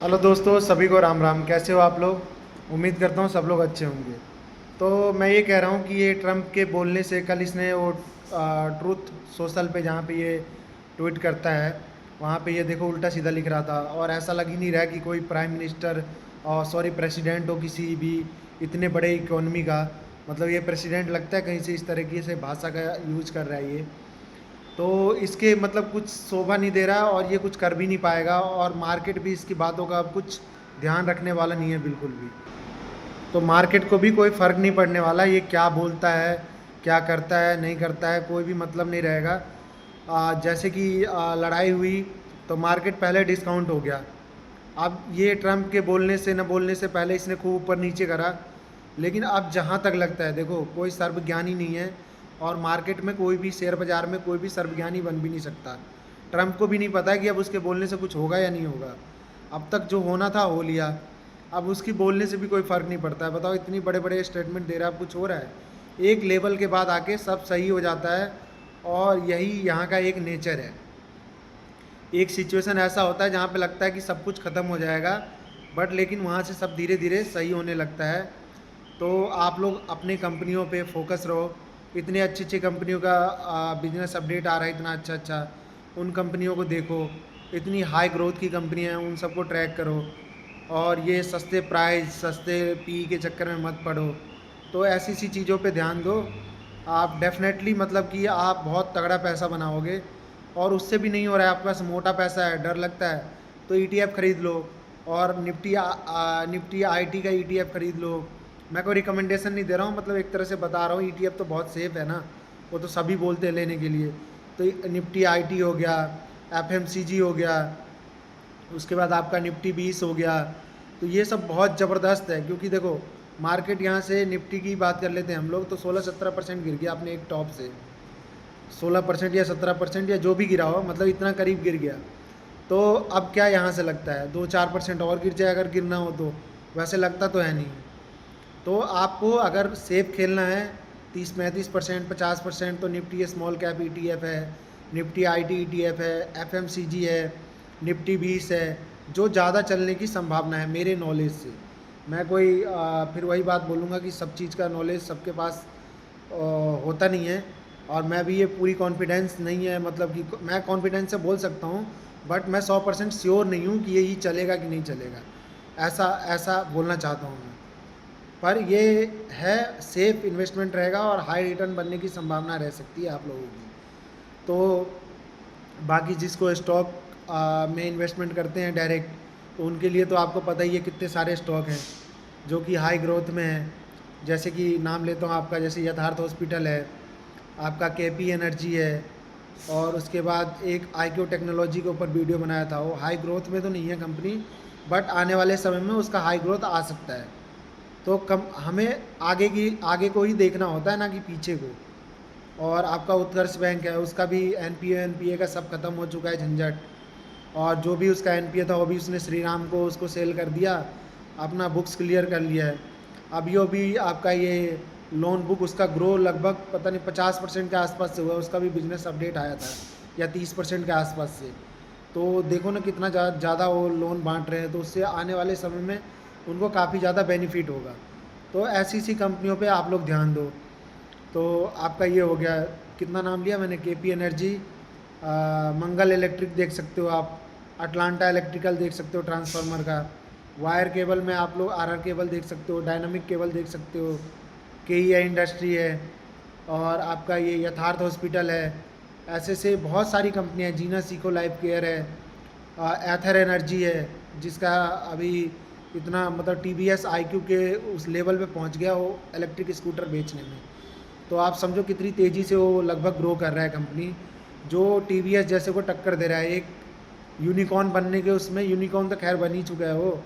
Hello दोस्तों, सभी को राम राम। कैसे हो आप लोग? उम्मीद करता हूँ सब लोग अच्छे होंगे। तो मैं ये कह रहा हूँ कि ये ट्रम्प के बोलने से कल इसने वो ट्रूथ सोशल पे जहाँ पे ये ट्वीट करता है, वहाँ पे ये देखो उल्टा सीधा लिख रहा था। और ऐसा लग ही नहीं रहा है कि कोई प्राइम मिनिस्टर और सॉरी प्रेसिडेंट हो किसी भी इतने बड़े इकोनॉमी का। मतलब ये प्रेसिडेंट लगता है कहीं से इस तरीके से भाषा का यूज कर रहा है ये। तो इसके मतलब कुछ शोभा नहीं दे रहा और ये कुछ कर भी नहीं पाएगा, और मार्केट भी इसकी बातों का अब कुछ ध्यान रखने वाला नहीं है बिल्कुल भी। तो मार्केट को भी कोई फ़र्क नहीं पड़ने वाला ये क्या बोलता है, क्या करता है, नहीं करता है, कोई भी मतलब नहीं रहेगा। जैसे कि लड़ाई हुई तो मार्केट पहले डिस्काउंट हो गया। अब ये ट्रम्प के बोलने से न बोलने से पहले इसने खूब ऊपर नीचे करा, लेकिन अब जहाँ तक लगता है देखो कोई सर्वज्ञानी नहीं है, और मार्केट में कोई भी शेयर बाज़ार में कोई भी सर्वज्ञानी बन भी नहीं सकता। ट्रम्प को भी नहीं पता है कि अब उसके बोलने से कुछ होगा या नहीं होगा। अब तक जो होना था हो लिया, अब उसकी बोलने से भी कोई फ़र्क नहीं पड़ता है। बताओ, इतनी बड़े बड़े स्टेटमेंट दे रहा है, अब कुछ हो रहा है? एक लेवल के बाद आके सब सही हो जाता है, और यही यहाँ का एक नेचर है। एक सिचुएशन ऐसा होता है जहाँ पे लगता है कि सब कुछ ख़त्म हो जाएगा, बट लेकिन वहाँ से सब धीरे धीरे सही होने लगता है। तो आप लोग अपनी कंपनियों पे फोकस रहो। इतनी अच्छी अच्छी कंपनियों का बिजनेस अपडेट आ रहा है, इतना अच्छा अच्छा, उन कंपनियों को देखो। इतनी हाई ग्रोथ की कंपनियाँ हैं, उन सबको ट्रैक करो। और ये सस्ते प्राइस सस्ते पी के चक्कर में मत पड़ो। तो ऐसी सी चीज़ों पे ध्यान दो। आप डेफिनेटली मतलब कि आप बहुत तगड़ा पैसा बनाओगे। और उससे भी नहीं हो रहा है, आपके पास मोटा पैसा है, डर लगता है, तो ईटीएफ खरीद लो। और निफ्टी आईटी का ईटीएफ खरीद लो। मैं कोई रिकमेंडेशन नहीं दे रहा हूँ, मतलब एक तरह से बता रहा हूँ, ईटीएफ तो बहुत सेफ़ है ना, वो तो सभी बोलते हैं लेने के लिए। तो निफ्टी आईटी हो गया, एफएमसीजी हो गया, उसके बाद आपका निफ्टी 20 हो गया। तो ये सब बहुत ज़बरदस्त है, क्योंकि देखो मार्केट यहाँ से निफ्टी की बात कर लेते हैं हम लोग, तो 16-17% गिर गया अपने एक टॉप से। 16% या 17% या जो भी गिरा हो, मतलब इतना करीब गिर गया। तो अब क्या यहाँ से लगता है 2-4% और गिर जाए अगर गिरना हो तो? वैसे लगता तो है नहीं। तो आपको अगर सेफ खेलना है 30-35%, 50%, तो निफ्टी स्मॉल कैप ईटीएफ है, निफ्टी आईटी ईटीएफ है, एफएमसीजी है, निफ्टी 20 है, जो ज़्यादा चलने की संभावना है मेरे नॉलेज से। मैं कोई फिर वही बात बोलूँगा कि सब चीज़ का नॉलेज सबके पास होता नहीं है। और मैं भी ये पूरी कॉन्फिडेंस नहीं है, मतलब कि मैं कॉन्फिडेंस से बोल सकता हूँ, बट मैं 100% श्योर नहीं हूँ कि यही चलेगा कि नहीं चलेगा। ऐसा ऐसा बोलना चाहता हूँ मैं। पर ये है, सेफ इन्वेस्टमेंट रहेगा और हाई रिटर्न बनने की संभावना रह सकती है आप लोगों की। तो बाकी जिसको स्टॉक में इन्वेस्टमेंट करते हैं डायरेक्ट, तो उनके लिए तो आपको पता ही है कितने सारे स्टॉक हैं जो कि हाई ग्रोथ में हैं। जैसे कि नाम लेता हूँ आपका, जैसे यथार्थ हॉस्पिटल है, आपका केपी एनर्जी है, और उसके बाद एक आईक्यू टेक्नोलॉजी के ऊपर वीडियो बनाया था। वो हाई ग्रोथ में तो नहीं है कंपनी, बट आने वाले समय में उसका हाई ग्रोथ आ सकता है। तो कम हमें आगे को ही देखना होता है ना कि पीछे को। और आपका उत्कर्ष बैंक है, उसका भी एनपीए का सब खत्म हो चुका है झंझट। और जो भी उसका एनपीए था वो भी उसने श्री राम को उसको सेल कर दिया, अपना बुक्स क्लियर कर लिया है। अब यो भी आपका ये लोन बुक उसका ग्रो लगभग पता नहीं 50% के आसपास से हुआ, उसका भी बिजनेस अपडेट आया था, या 30% के आसपास से। तो देखो ना कितना ज़्यादा वो लोन बांट रहे हैं, तो उससे आने वाले समय में उनको काफ़ी ज़्यादा बेनिफिट होगा। तो ऐसी सी कंपनियों पे आप लोग ध्यान दो। तो आपका ये हो गया, कितना नाम लिया मैंने, केपी एनर्जी, मंगल इलेक्ट्रिक देख सकते हो आप, अटलांटा इलेक्ट्रिकल देख सकते हो ट्रांसफार्मर का, वायर केबल में आप लोग आरआर केबल देख सकते हो, डायनामिक केबल देख सकते हो, के ई आई इंडस्ट्री है, और आपका ये यथार्थ हॉस्पिटल है। ऐसे से बहुत सारी कंपनियां हैं, जीना सीको लाइफ केयर है, एथर एनर्जी है, जिसका अभी इतना मतलब T V S I Q के उस लेवल पे पहुंच गया वो इलेक्ट्रिक स्कूटर बेचने में। तो आप समझो कितनी तेज़ी से वो लगभग ग्रो कर रहा है कंपनी, जो टी वी एस जैसे को टक्कर दे रहा है एक यूनिकॉर्न बनने के उसमें। यूनिकॉर्न तो खैर बन ही चुका है वो,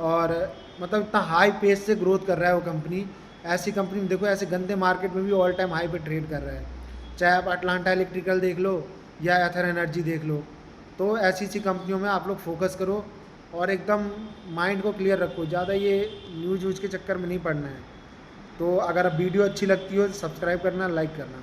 और मतलब इतना हाई पेस से ग्रोथ कर रहा है वो कंपनी। ऐसी कंपनी में देखो, ऐसे गंदे मार्केट में भी ऑल टाइम हाई पे ट्रेड कर रहा है। चाहे आप अटलांटा इलेक्ट्रिकल देख लो या एथर एनर्जी देख लो। तो ऐसी सी कंपनियों में आप लोग फोकस करो, और एकदम माइंड को क्लियर रखो, ज़्यादा ये न्यूज़ व्यूज़ के चक्कर में नहीं पड़ना है। तो अगर वीडियो अच्छी लगती हो तो सब्सक्राइब करना, लाइक करना।